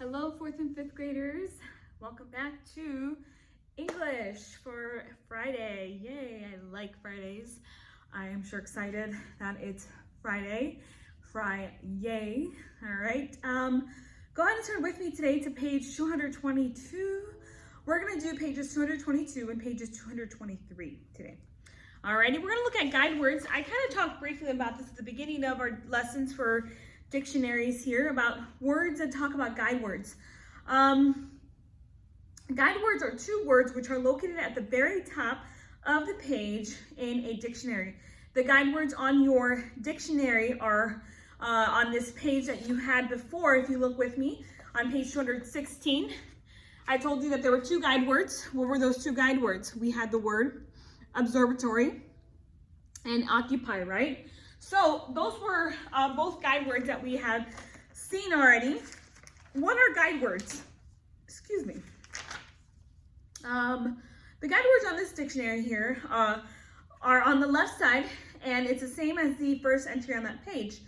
Hello, 4th and 5th graders. Welcome back to English for Friday. Yay, I like Fridays. I am sure excited that it's Friday. Friday. All right. Go ahead and turn with me today to page 222. We're going to do pages 222 and pages 223 today. Alrighty, we're going to look at guide words. I kind of talked briefly about this at the beginning of our lessons for dictionaries here, about words and talk about guide words. Guide words are two words which are located at the very top of the page in a dictionary. The guide words on your dictionary are on this page that you had before. If you look with me on page 216, I told you that there were two guide words. What were those two guide words? We had the word observatory and occupy, right? So those were both guide words that we had seen already. What are guide words? Excuse me. The guide words on this dictionary here are on the left side, and it's the same as the first entry on that page.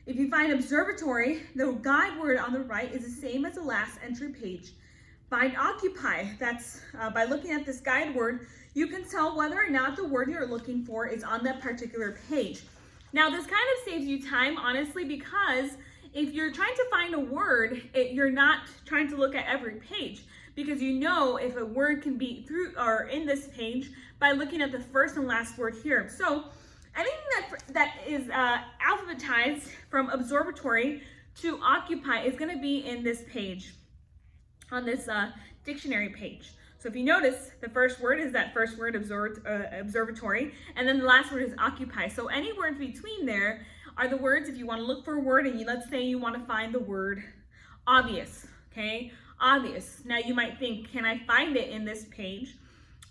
If you find observatory, the guide word on the right is the same as the last entry page. Find occupy, that's by looking at this guide word, you can tell whether or not the word you're looking for is on that particular page. Now, this kind of saves you time, honestly, because if you're trying to find a word, you're not trying to look at every page, because you know if a word can be through or in this page by looking at the first and last word here. So anything that is alphabetized from observatory to occupy is going to be in this page, on this dictionary page. So if you notice, the first word is that first word, observatory, and then the last word is occupy. So any words between there are the words, if you want to look for a word, and let's say you want to find the word obvious, okay? Obvious. Now you might think, can I find it in this page?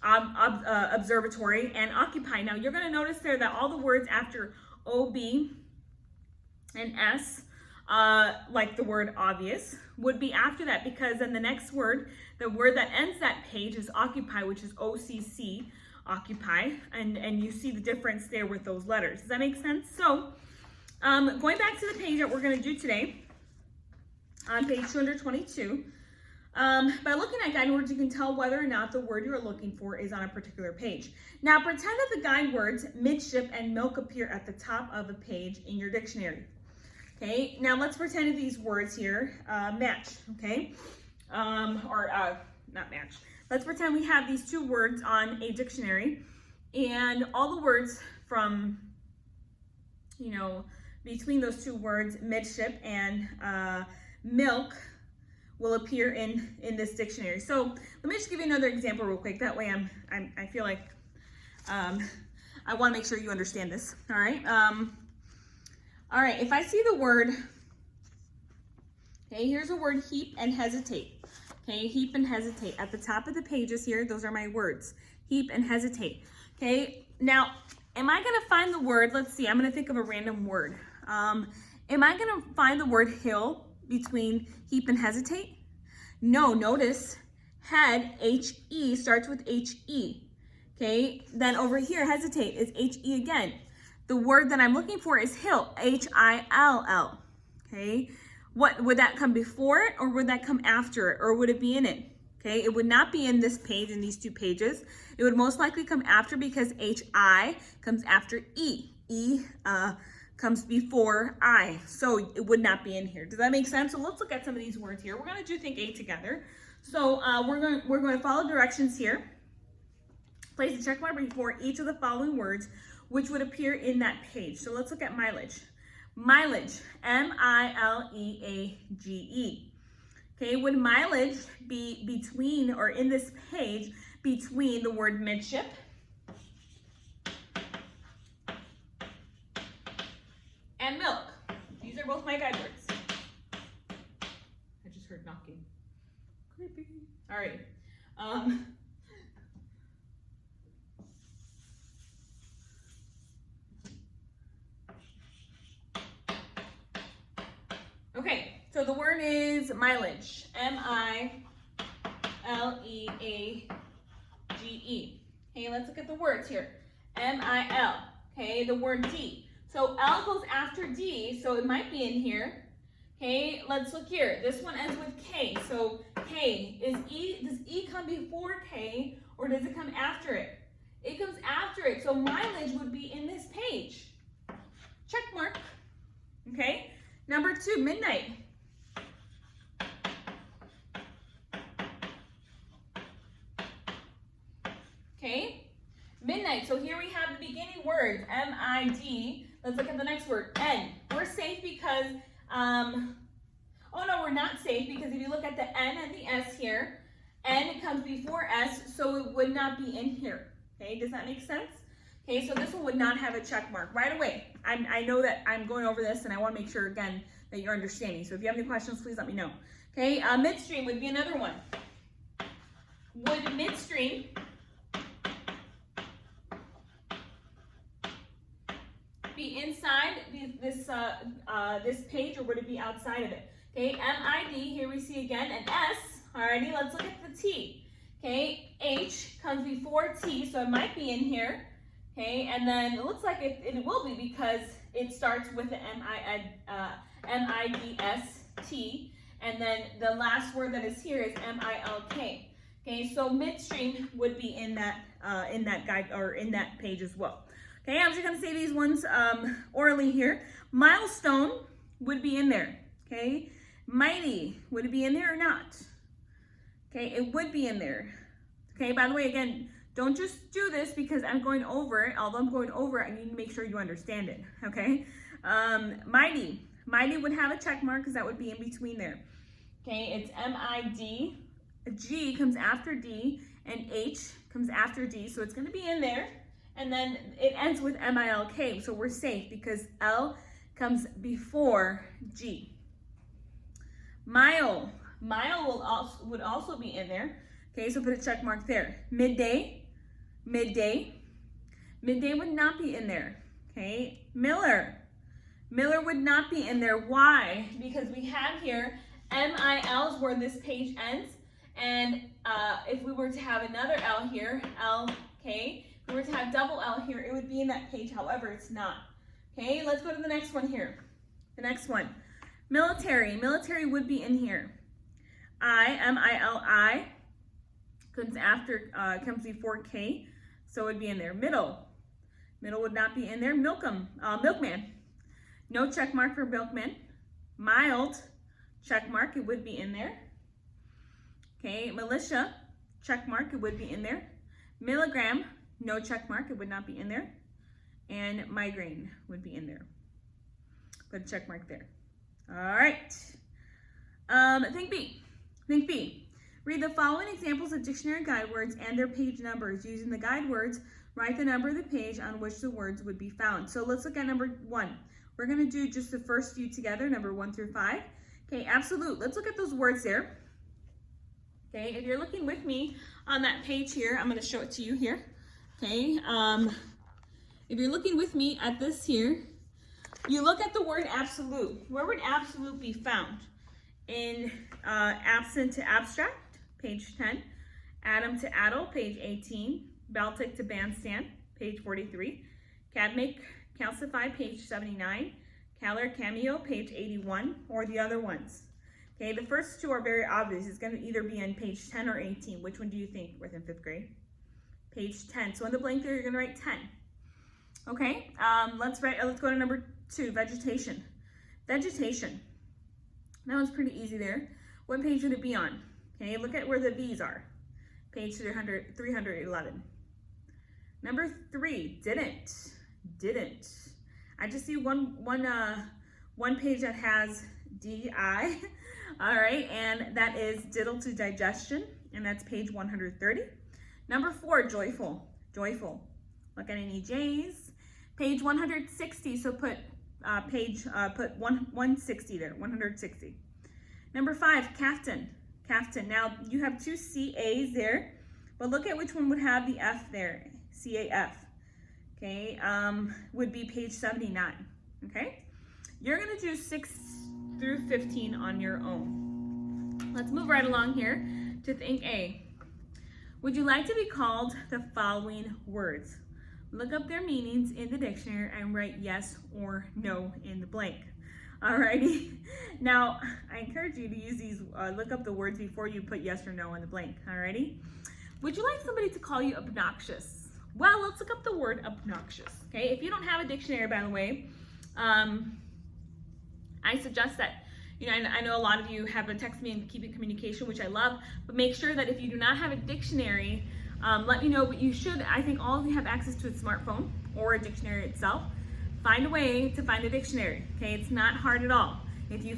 Observatory and occupy. Now you're going to notice there that all the words after OB and S, like the word obvious, would be after that, because then the next word, the word that ends that page is occupy, which is OCC, occupy, and you see the difference there with those letters. Does that make sense? So going back to the page that we're going to do today, on page 222, by looking at guide words, you can tell whether or not the word you're looking for is on a particular page. Now pretend that the guide words midship and milk appear at the top of a page in your dictionary. Okay, now let's pretend that these words here match, okay? Not match. Let's pretend we have these two words on a dictionary, and all the words from, between those two words, midship and milk, will appear in this dictionary. So let me just give you another example real quick. That way I feel like I want to make sure you understand this, all right? All right, if I see the word, okay, here's the word heap and hesitate. Okay, heap and hesitate. At the top of the pages here, those are my words. Heap and hesitate. Okay, now, am I going to find the word? Let's see, I'm going to think of a random word. Am I going to find the word hill between heap and hesitate? No, notice head, H-E, starts with H-E. Okay, then over here, hesitate is H-E again. The word that I'm looking for is hill, H-I-L-L, okay? What, would that come before it, or would that come after it, or would it be in it? Okay, it would not be in this page, in these two pages. It would most likely come after, because H-I comes after E. E comes before I, so it would not be in here. Does that make sense? So let's look at some of these words here. We're gonna do Think A together. So we're going to follow directions here. Place a check mark before each of the following words, which would appear in that page. So let's look at mileage. Mileage, M-I-L-E-A-G-E. Okay, would mileage be between, or in this page, between the word midship and milk? These are both my guide words. I just heard knocking. Creepy. All right. Okay, so the word is mileage, M-I-L-E-A-G-E. Okay, let's look at the words here. M-I-L, okay, the word D. So L goes after D, so it might be in here. Okay, let's look here. This one ends with K. So K, does E come before K or does it come after it? It comes after it, so mileage would be in this page. Check mark. Okay, number 2, midnight. Okay, midnight. So here we have the beginning words, M-I-D. Let's look at the next word, N. We're safe because, oh no, we're not safe because if you look at the N and the S here, N comes before S, so it would not be in here. Okay, does that make sense? Okay, so this one would not have a check mark right away. I know that I'm going over this and I want to make sure, again, that you're understanding. So if you have any questions, please let me know. Okay, midstream would be another one. Would midstream be inside this page or would it be outside of it? Okay, M-I-D, here we see again an S. Alrighty, let's look at the T. Okay, H comes before T, so it might be in here. Okay, and then it looks like it will be because it starts with the M-I-D-S-T, and then the last word that is here is M-I-L-K. Okay, so midstream would be in that guide or in that page as well. Okay, I'm just gonna say these ones orally here. Milestone would be in there. Okay, mighty, would it be in there or not? Okay, it would be in there. Okay, by the way, again, don't just do this because I'm going over it. Although I'm going over it, I need to make sure you understand it, okay? Mighty. Mighty would have a check mark because that would be in between there. Okay, it's M-I-D. G comes after D, and H comes after D, so it's going to be in there. And then it ends with M-I-L-K, so we're safe because L comes before G. Mile. Mile would also be in there. Okay, so put a check mark there. Midday. Midday. Midday would not be in there. Okay, Miller. Miller would not be in there. Why? Because we have here M-I-L is where this page ends. And if we were to have another L here, L-K, if we were to have double L here, it would be in that page. However, it's not. Okay, let's go to the next one here. The next one. Military. Military would be in here. M-I-L-I comes before K, so it would be in there. Middle. Middle would not be in there. Milkman. No check mark for milkman. Mild, check mark, it would be in there. Okay, militia, check mark, it would be in there. Milligram, no check mark, it would not be in there. And migraine would be in there. Put a check mark there. All right. Think B. Think B. Read the following examples of dictionary guide words and their page numbers. Using the guide words, write the number of the page on which the words would be found. So let's look at number 1. We're going to do just the first few together, number 1 through 5. Okay, absolute. Let's look at those words there. Okay, if you're looking with me on that page here, I'm going to show it to you here. Okay, if you're looking with me at this here, you look at the word absolute. Where would absolute be found? In absent to abstract, page 10. Atom to addle, page 18. Baltic to bandstand, page 43. Cadmic, calcify, page 79. Calar, cameo, page 81, or the other ones. Okay, the first two are very obvious. It's going to either be on page 10 or 18. Which one do you think within 5th grade? Page 10. So in the blank there, you're going to write 10. Okay, let's go to number 2, vegetation. Vegetation. That one's pretty easy there. What page would it be on? Okay, look at where the V's are. Page 311. Number 3, didn't. I just see one page that has D-I. All right, and that is diddle to digestion, and that's page 130. Number 4, joyful. Look at any J's. Page 160, so put 160 there, 160. Number 5, caftan. Now you have 2 C-A's there, but look at which one would have the F there, C-A-F. Okay, would be page 79, okay? You're gonna do 6 through 15 on your own. Let's move right along here to think A. Would you like to be called the following words? Look up their meanings in the dictionary and write yes or no in the blank. Alrighty. Now, I encourage you to use these, look up the words before you put yes or no in the blank. Alrighty. Would you like somebody to call you obnoxious? Well, let's look up the word obnoxious. Okay. If you don't have a dictionary, by the way, I suggest that, you know, I know a lot of you have been texting me and keeping communication, which I love, but make sure that if you do not have a dictionary, let me know, but you should. I think all of you have access to a smartphone or a dictionary itself. Find a way to find a dictionary, okay? It's not hard at all. If you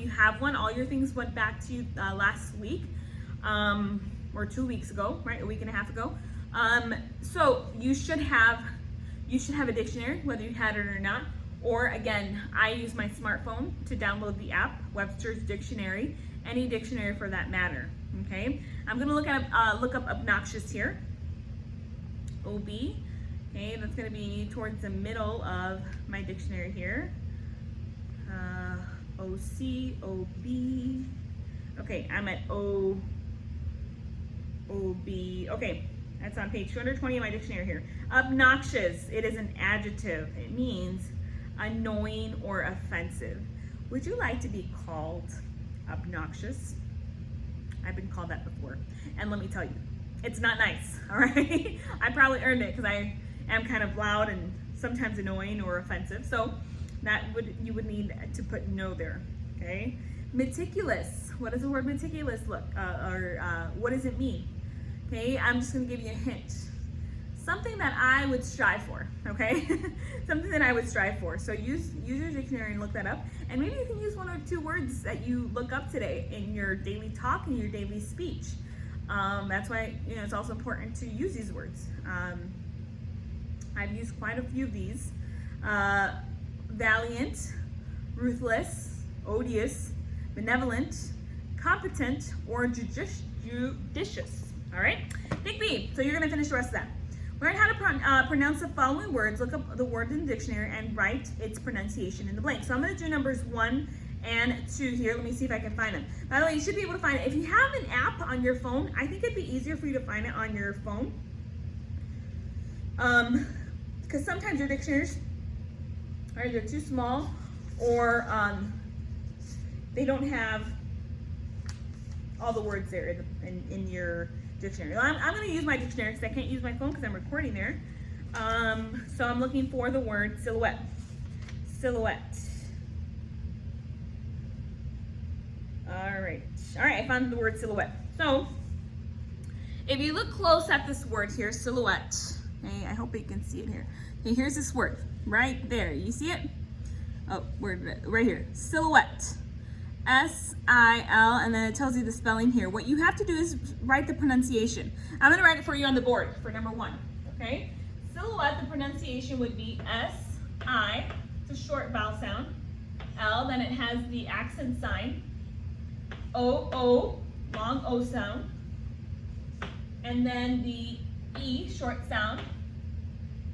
have one, all your things went back to you last week, or 2 weeks ago, right? A week and a half ago. So you should have a dictionary, whether you had it or not. Or again, I use my smartphone to download the app, Webster's Dictionary, any dictionary for that matter. Okay, I'm gonna look up obnoxious here. OB. Okay, that's gonna be towards the middle of my dictionary here. OC, OB. Okay, I'm at OB. Okay, that's on page 220 of my dictionary here. Obnoxious, it is an adjective. It means annoying or offensive. Would you like to be called obnoxious? I've been called that before, and let me tell you, it's not nice. All right. I probably earned it because I am kind of loud and sometimes annoying or offensive, so you would need to put no there. Okay. Meticulous, what does the word meticulous look what does it mean? Okay, I'm just going to give you a hint. Something that I would strive for, okay? Something that I would strive for. So use your dictionary and look that up. And maybe you can use 1 or 2 words that you look up today in your daily talk and your daily speech. That's why, you know, it's also important to use these words. I've used quite a few of these. Valiant, ruthless, odious, benevolent, competent, or judicious. All right? Think B. So you're going to finish the rest of that. Learn how to pronounce the following words. Look up the word in the dictionary and write its pronunciation in the blank. So I'm going to do numbers 1 and 2 here. Let me see if I can find them. By the way, you should be able to find it. If you have an app on your phone, I think it'd be easier for you to find it on your phone. Because sometimes your dictionaries are either too small or they don't have all the words there in your dictionary. Well, I'm going to use my dictionary because I can't use my phone because I'm recording there. So I'm looking for the word silhouette. Silhouette. All right, I found the word silhouette. So if you look close at this word here, silhouette, okay, I hope you can see it here. Okay, here's this word right there. You see it? Oh, word right here. Silhouette. S-I-L, and then it tells you the spelling here. What you have to do is write the pronunciation. I'm going to write it for you on the board for number 1, okay? Silhouette, the pronunciation would be S-I, it's a short vowel sound. L, then it has the accent sign. O-O, long O sound. And then the E, short sound.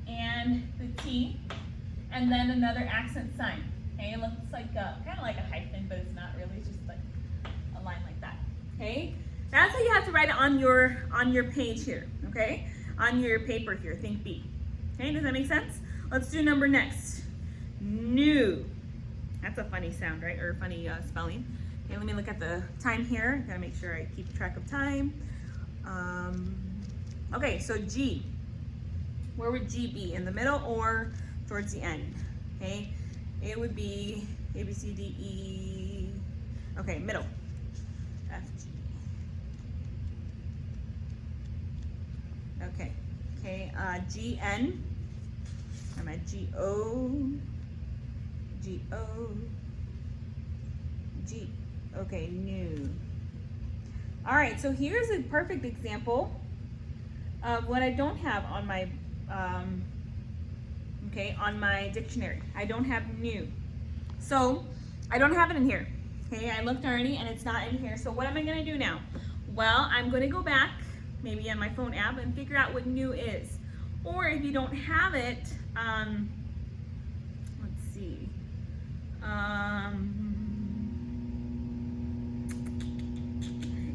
And the T, and then another accent sign. Okay, it looks like kind of like a hyphen, but it's not really. It's just like a line like that. Okay, that's how you have to write it on your page here. Okay, on your paper here. Think B. Okay, does that make sense? Let's do number next. New. That's a funny sound, right? Or funny spelling. Okay, let me look at the time here. Gotta make sure I keep track of time. Okay, so G. Where would G be? In the middle or towards the end? Okay. It would be A, B, C, D, E. Okay, middle. F, G. Okay. Okay, G, N. I'm at G, O. G, O. G. Okay, new. All right, so here's a perfect example of what I don't have on my on my dictionary. I don't have new. So I don't have it in here. Okay, I looked already and it's not in here. So what am I gonna do now? Well, I'm gonna go back, maybe on my phone app, and figure out what new is. Or if you don't have it, let's see.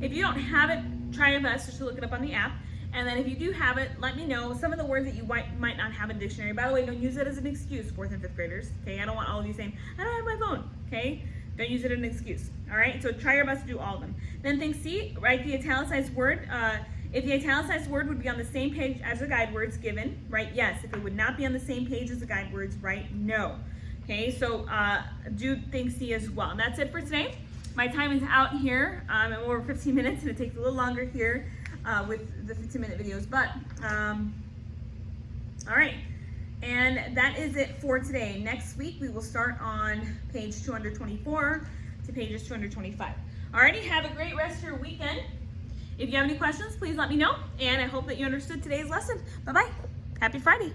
If you don't have it, try your best to look it up on the app. And then if you do have it, let me know some of the words that you might not have in the dictionary. By the way, don't use it as an excuse, 4th and 5th graders. Okay, I don't want all of you saying, I don't have my phone. Okay, don't use it as an excuse. All right, so try your best to do all of them. Then thing C, write the italicized word. If the italicized word would be on the same page as the guide words given, write yes. If it would not be on the same page as the guide words, write no. Okay, so do thing C as well. And that's it for today. My time is out here. I'm over 15 minutes, and it takes a little longer here with the 15-minute videos. But, all right. And that is it for today. Next week, we will start on page 224 to pages 225. Alrighty, have a great rest of your weekend. If you have any questions, please let me know. And I hope that you understood today's lesson. Bye-bye. Happy Friday.